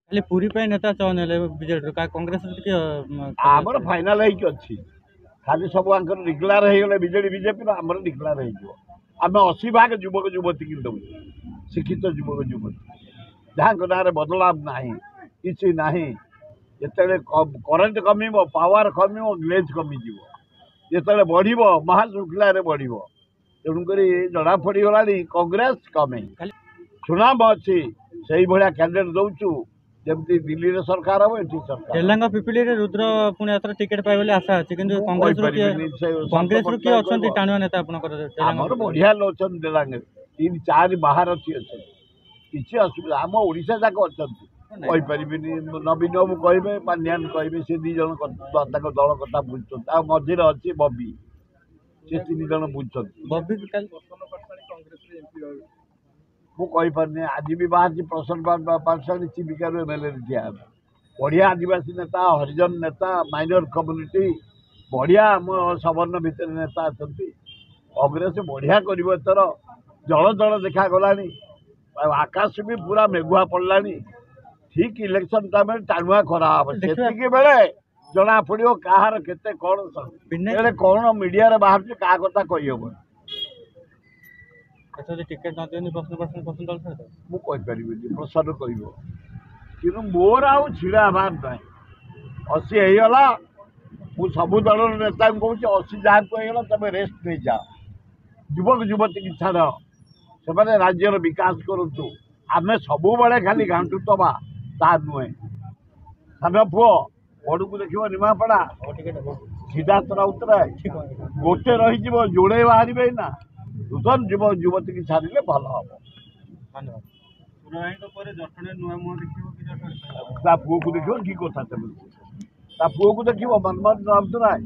खाली पूरी पे नेता चयन हेले बीजेडी कांग्रेस आमर फाइनाल अच्छी खाली सब डिक्लेयर हो गले बीजेडी बीजेपी आमर डिक्लेयर हो आम 80 भाग युवक युवती की दू शिक्षित युवक युवती जहाँ ना बदलाव ना कि ना जिते करेन्ट कम पावर कम ग्लेज कमिज जिते बढ़ महाशृंखला बढ़ तेणुक जना पड़गला कांग्रेस कमे सुनाम अच्छी से भाया कैंडिडेट दौचु जमती दिल्ली रे सरकार हम एठी सरकार तेलंगा पिपिली रे रुद्र पुणी एथर टिकेट पाए बोली आशा अछि किंतु कांग्रेस रो की अछंती टाणुआ नेता आपन कर हमर बढ़िया लोचन तेलंगा 3-4 बाहर अछि किछि असुविधा हम ओडिसा जाक अछंती कहि परिबिनी नवीन बाबू कहबे पानियान कहबे से दी जन ताको दल कथा बुझछन आ मझिर अछि बबी से 3 जन बुझछन बबी काल मुझे आज भी बाहर प्रसन्न पाठशाली चिविका एमएलए ठिया बढ़िया आदिवासी नेता हरिजन नेता माइनर कम्युनिटी बढ़िया आम सवर्ण भितर नेता अच्छा कांग्रेस बढ़िया कर जल जल देखा गला आकाश भी पूरा मेघुआ पड़ा ठीक इलेक्शन टाइम टाणुआ खरा से बेले जना पड़ो कहार केते कौन मीडिया बाहर क्या कथा कही हम टिकेट न प्रसाद कि मोर आउ छिड़ा बार ना 80 होगा मु सबू दल नेता कौच 80 जहाँ को तुम रेस्ट नहीं जा युवक युवती की छाड़ से राज्यर विकास करूँ आम सब खाली घाटुवा ता नुहे सान पुओ बड़ को देख निमापड़ा सिद्धार्थ राउतराय गोटे रही जोड़े बाहर ना नूतन युवक युवती की छाड़े भल हम पुओ को देख कि कथा पुओ को देख मनमोहन राउतराय